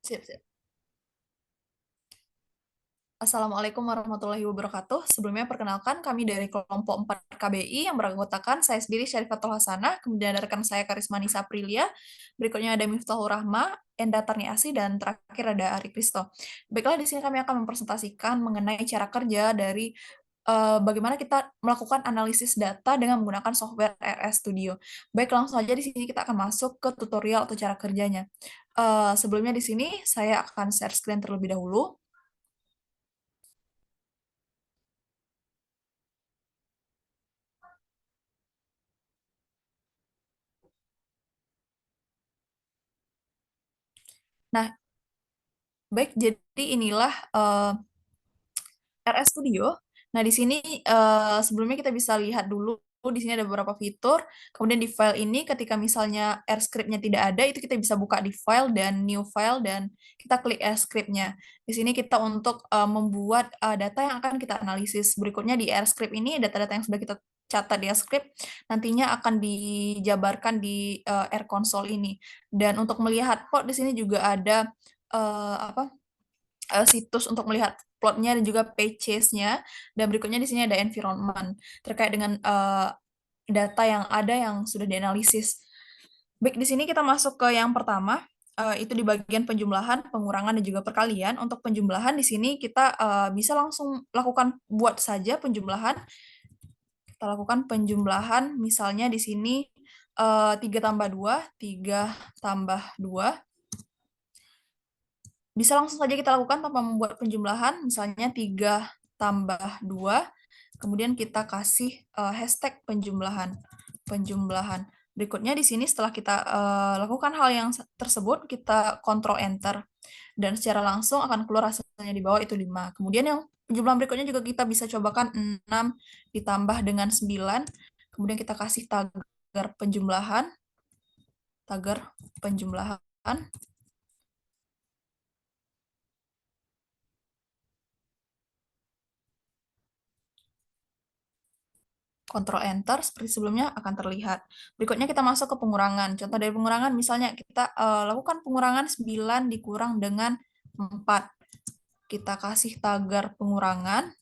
Sip, sip. Assalamualaikum warahmatullahi wabarakatuh. Sebelumnya perkenalkan kami dari kelompok 4 KBI yang beranggotakan saya sendiri Syarifatul Hasanah, kemudian ada rekan saya Karisma Nisa Aprilia, berikutnya ada Miftahul Rahma, Enda Tarniasi, dan terakhir ada Ari Kristo. Baiklah, di sini kami akan mempresentasikan mengenai cara kerja dari bagaimana kita melakukan analisis data dengan menggunakan software RS Studio. Baik, langsung aja di sini kita akan masuk ke tutorial atau cara kerjanya. Sebelumnya di sini saya akan share screen terlebih dahulu. Nah, baik, jadi inilah RS Studio. Nah, di sini sebelumnya kita bisa lihat dulu di sini ada beberapa fitur. Kemudian di file ini ketika misalnya AirScript-nya tidak ada, itu kita bisa buka di file dan new file dan kita klik AirScript-nya. Di sini kita untuk membuat data yang akan kita analisis. Berikutnya di AirScript ini data-data yang sudah kita catat di AirScript nantinya akan dijabarkan di Air Console ini. Dan untuk melihat plot di sini juga ada apa situs untuk melihat plotnya dan juga pages-nya. Dan berikutnya di sini ada environment terkait dengan data yang ada yang sudah dianalisis. Baik, di sini kita masuk ke yang pertama, itu di bagian penjumlahan, pengurangan, dan juga perkalian. Untuk penjumlahan di sini kita bisa langsung lakukan buat saja penjumlahan. Kita lakukan penjumlahan, misalnya di sini 3 tambah 2, 3 tambah 2. Bisa langsung saja kita lakukan tanpa membuat penjumlahan, misalnya 3 tambah 2, kemudian kita kasih hashtag penjumlahan. Berikutnya di sini setelah kita lakukan hal yang tersebut, kita Ctrl Enter. Dan secara langsung akan keluar hasilnya di bawah itu 5. Kemudian yang penjumlahan berikutnya juga kita bisa cobakan 6 ditambah dengan 9. Kemudian kita kasih tagar penjumlahan. Ctrl Enter seperti sebelumnya akan terlihat. Berikutnya kita masuk ke pengurangan. Contoh dari pengurangan misalnya kita lakukan pengurangan 9 dikurang dengan 4. Kita kasih tagar pengurangan.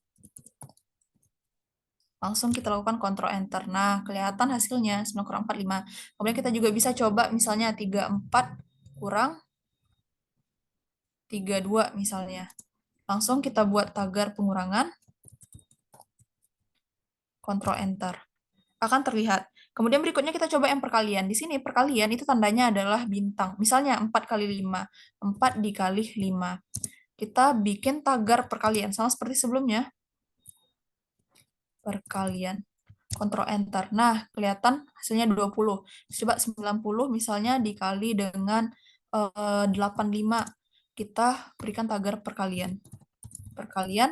Langsung kita lakukan Ctrl Enter. Nah, kelihatan hasilnya 9 kurang 4, 5. Kemudian kita juga bisa coba misalnya 34 kurang 32 misalnya. Langsung kita buat tagar pengurangan. Ctrl Enter. Akan terlihat. Kemudian berikutnya kita coba yang perkalian. Di sini perkalian itu tandanya adalah bintang. Misalnya 4 kali 5. 4 dikali 5. Kita bikin tagar perkalian. Sama seperti sebelumnya. Perkalian. Ctrl Enter. Nah, kelihatan hasilnya 20. Coba 90 misalnya dikali dengan 85. Kita berikan tagar perkalian.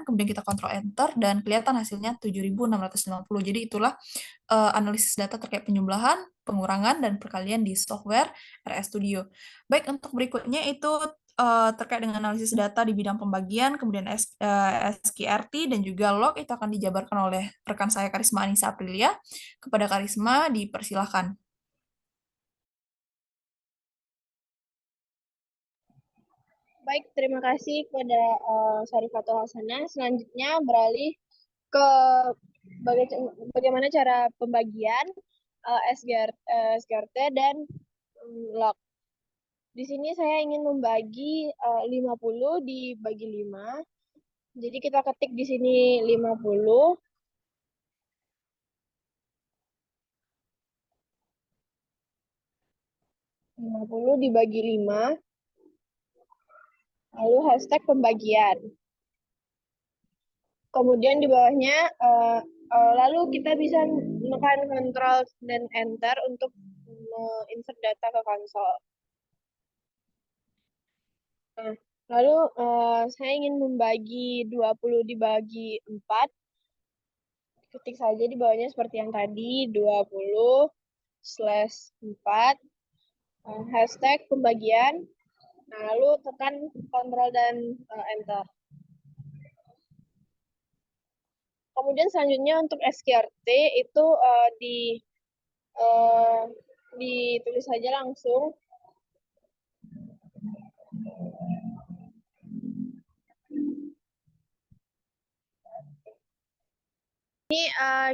Kemudian kita Ctrl Enter, dan kelihatan hasilnya 7.650. Jadi itulah analisis data terkait penjumlahan, pengurangan, dan perkalian di software RS Studio. Baik, untuk berikutnya itu terkait dengan analisis data di bidang pembagian, kemudian SQRT, dan juga log itu akan dijabarkan oleh rekan saya Karisma Anissa Aprilia. Kepada Karisma, dipersilahkan. Baik, terima kasih kepada Syarifatul Hasanah. Selanjutnya beralih ke bagaimana cara pembagian SGRT dan log. Di sini saya ingin membagi 50 dibagi 5. Jadi kita ketik di sini 50. Dibagi 5. Lalu hashtag pembagian. Kemudian di bawahnya lalu kita bisa menekan Ctrl dan Enter untuk insert data ke konsol. Nah, lalu saya ingin membagi 20 dibagi 4. Ketik saja di bawahnya seperti yang tadi, 20/4, hashtag pembagian. Nah, lalu tekan Ctrl dan Enter. Kemudian selanjutnya untuk SQRT itu ditulis saja langsung.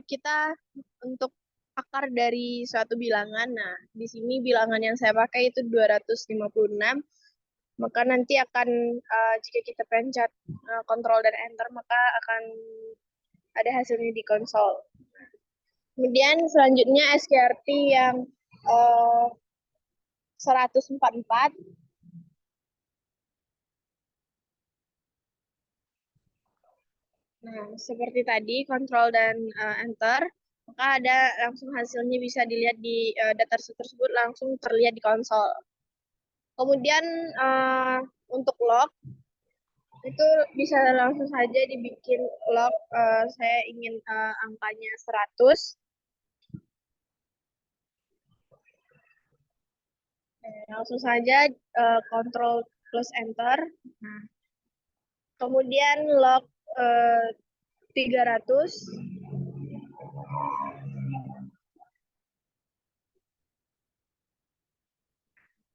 Kita untuk akar dari suatu bilangan. Nah, di sini bilangan yang saya pakai itu 256. Maka nanti akan jika kita pencet Ctrl dan Enter, maka akan ada hasilnya di konsol. Kemudian selanjutnya SQRT yang uh, 144. Nah, seperti tadi, Ctrl dan Enter, maka ada langsung hasilnya bisa dilihat di data tersebut langsung terlihat di konsol. Kemudian untuk log itu bisa langsung saja dibikin log. Saya ingin angkanya 100. Langsung saja Ctrl plus Enter. Nah, kemudian log 300.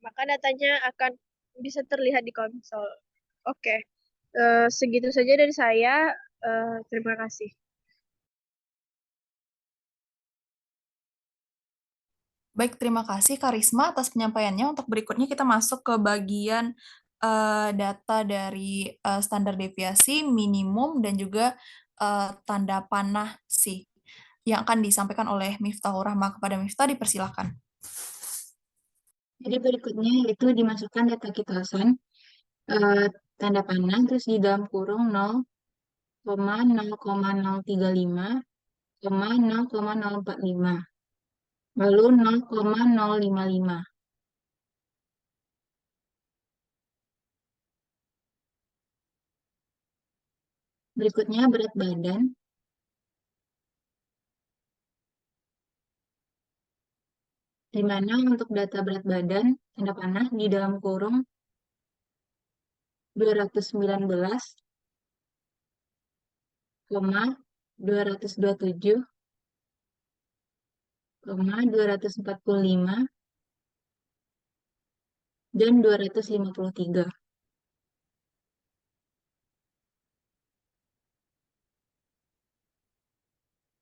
Maka datanya akan bisa terlihat di konsol. Oke, segitu saja dari saya. Terima kasih. Baik, terima kasih Karisma atas penyampaiannya. Untuk berikutnya kita masuk ke bagian data dari standar deviasi, minimum, dan juga tanda panah sih yang akan disampaikan oleh Miftahur Rahma. Kepada Miftah, dipersilakan. Jadi berikutnya itu dimasukkan data kitasan, eh, tanda panah, terus di dalam kurung 0,0,035, 0,045, lalu 0,055. Berikutnya berat badan, di mana untuk data berat badan, tanda panah di dalam kurung 219, 227, 245, dan 253.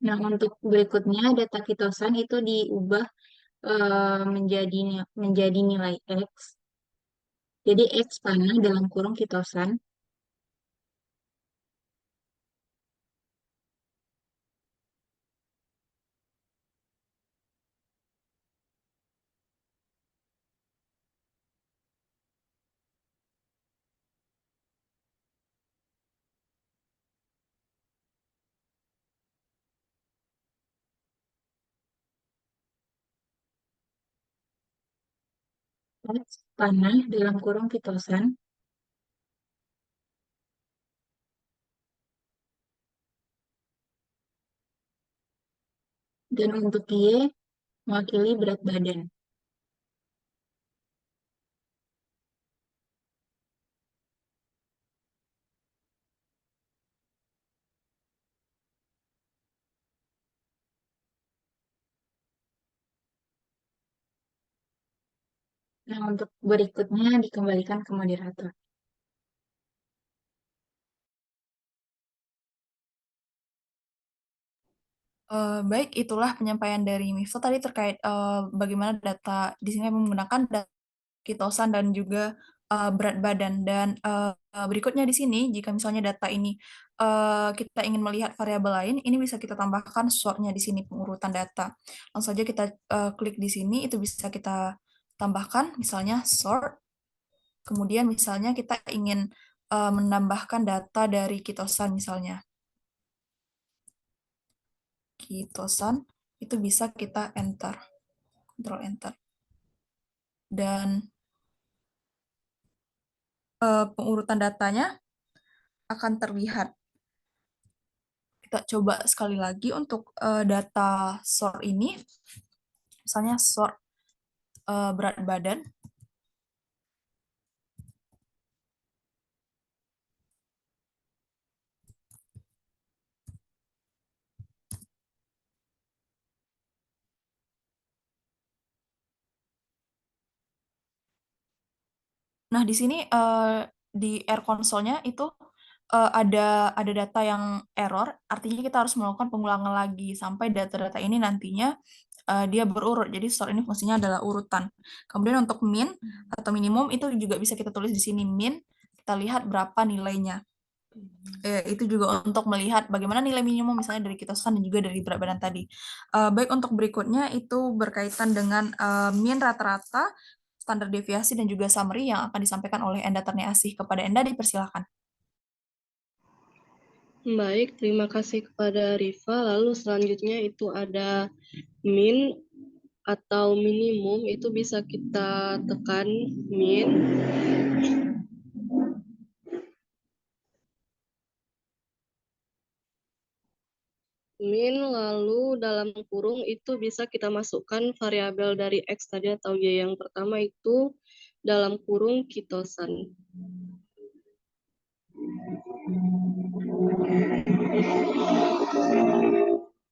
Nah, untuk berikutnya data kitosan itu diubah menjadi nilai X. Jadi X panah dalam kurung kitosan. X panah dalam kurung kitosan. Dan untuk Y mewakili berat badan. Nah, untuk berikutnya dikembalikan ke moderator. Baik, itulah penyampaian dari Miftah tadi terkait bagaimana data di sini menggunakan data kitosan dan juga berat badan. Dan berikutnya di sini, jika misalnya data ini kita ingin melihat variabel lain, ini bisa kita tambahkan sortnya di sini pengurutan data. Langsung saja kita klik di sini, itu bisa kita tambahkan, misalnya sort. Kemudian misalnya kita ingin menambahkan data dari kitosan misalnya. Kitosan, itu bisa kita enter, Ctrl Enter. Dan pengurutan datanya akan terlihat. Kita coba sekali lagi untuk data sort ini, misalnya sort berat badan. Nah, di sini di Air Console-nya itu ada data yang error, artinya kita harus melakukan pengulangan lagi sampai data-data ini nantinya dia berurut. Jadi sort ini fungsinya adalah urutan. Kemudian untuk min atau minimum itu juga bisa kita tulis di sini min. Kita lihat berapa nilainya. Itu juga untuk melihat bagaimana nilai minimum misalnya dari kitosan dan juga dari berat badan tadi. Baik untuk berikutnya itu berkaitan dengan min rata-rata, standar deviasi dan juga summary yang akan disampaikan oleh Enda Terniasih. Kepada Enda dipersilakan. Baik, terima kasih kepada Rifa. Lalu selanjutnya itu ada min atau minimum, itu bisa kita tekan min. Min, lalu dalam kurung itu bisa kita masukkan variabel dari X tadi atau Y. Yang pertama itu dalam kurung kitosan.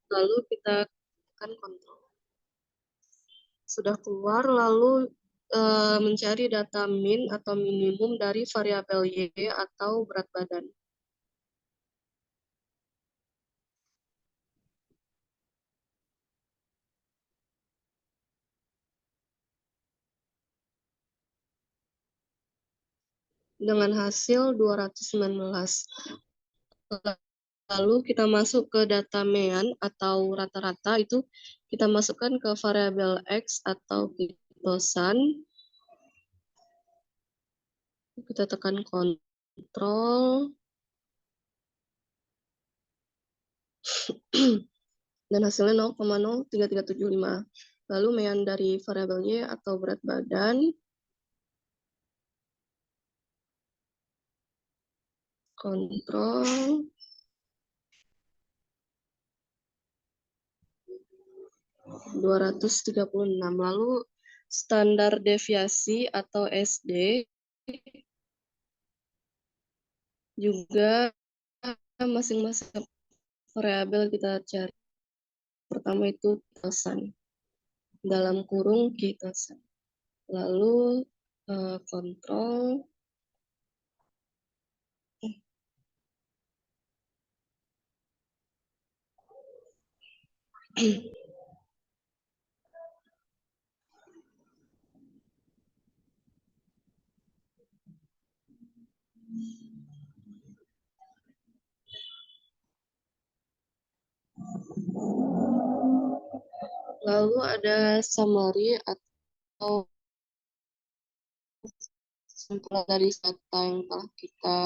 Lalu kita tekan kontrol. Sudah keluar, lalu mencari data min atau minimum dari variabel Y atau berat badan. Dengan hasil 219. Lalu kita masuk ke data mean atau rata-rata, itu kita masukkan ke variabel X atau kitosan. Kita tekan kontrol. Dan hasilnya 0,03375. Lalu mean dari variabel Y atau berat badan. Kontrol. 236. Lalu standar deviasi atau SD juga masing-masing variabel kita cari. Pertama itu kitosan. Dalam kurung kitosan. Lalu kontrol. Lalu ada summary atau kesimpulan dari data yang telah kita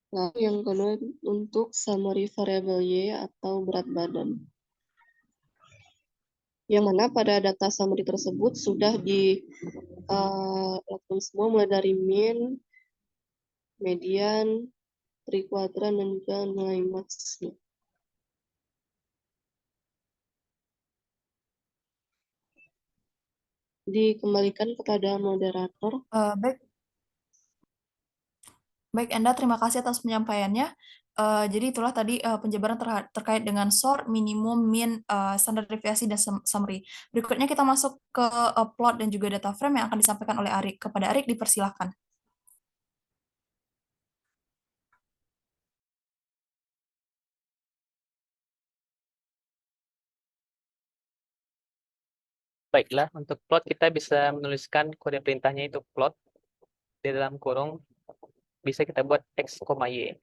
Lalu yang kedua untuk summary variabel Y atau berat badan. Yang mana pada data summary tersebut sudah dilakukan semua mulai dari min, median, trikuadran, dan juga nilai maksnya. Dikembalikan kepada moderator. Baik, baik Enda, terima kasih atas penyampaiannya. Jadi itulah tadi penjabaran terkait dengan sort, minimum, min, standar deviasi, dan summary. Berikutnya kita masuk ke plot dan juga data frame yang akan disampaikan oleh Arik. Kepada Arik dipersilakan. Baiklah, untuk plot kita bisa menuliskan kode perintahnya itu plot. Di dalam kurung bisa kita buat X, Y.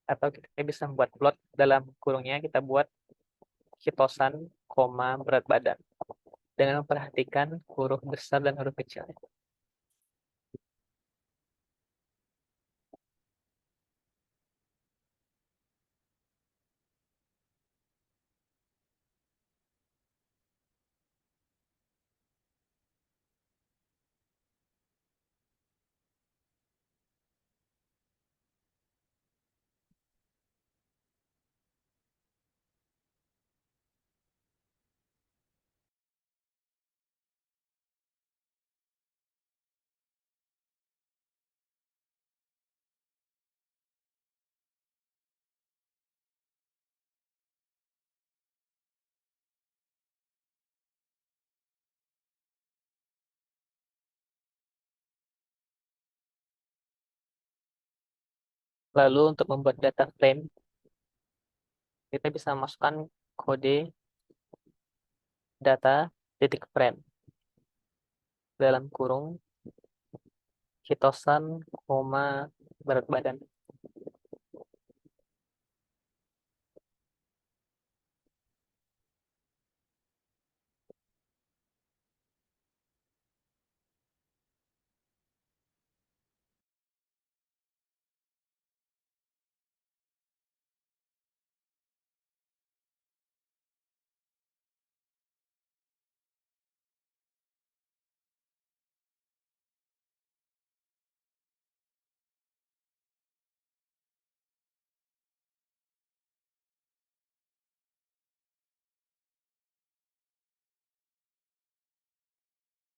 Atau kita bisa membuat plot dalam kurungnya, kita buat kitosan, berat badan. Dengan memperhatikan huruf besar dan huruf kecil. Lalu untuk membuat data frame, kita bisa masukkan kode data titik frame dalam kurung hitosan, berat badan.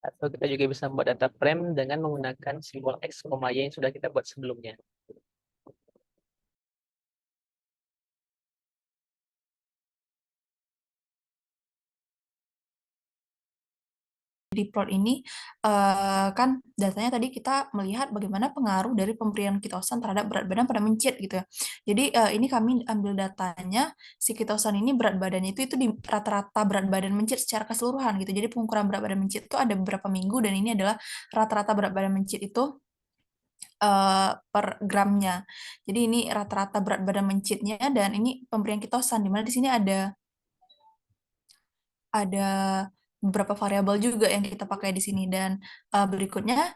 Atau kita juga bisa membuat data frame dengan menggunakan simbol X, Y yang sudah kita buat sebelumnya. Di plot ini kan datanya tadi kita melihat bagaimana pengaruh dari pemberian kitosan terhadap berat badan pada mencit gitu ya. Jadi ini kami ambil datanya si kitosan ini berat badannya itu di rata-rata berat badan mencit secara keseluruhan gitu. Jadi pengukuran berat badan mencit itu ada beberapa minggu dan ini adalah rata-rata berat badan mencit itu per gramnya. Jadi ini rata-rata berat badan mencitnya dan ini pemberian kitosan di mana di sini ada beberapa variabel juga yang kita pakai di sini dan berikutnya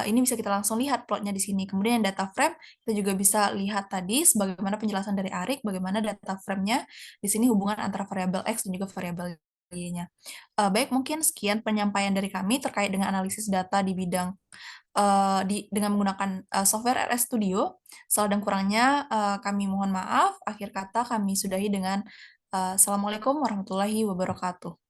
ini bisa kita langsung lihat plotnya di sini. Kemudian data frame kita juga bisa lihat tadi sebagaimana penjelasan dari Arik bagaimana data frame-nya di sini hubungan antara variabel X dan juga variabel Y-nya. Baik, mungkin sekian penyampaian dari kami terkait dengan analisis data di bidang dengan menggunakan software RS Studio. Salah dan kurangnya kami mohon maaf. Akhir kata kami sudahi dengan Assalamualaikum warahmatullahi wabarakatuh.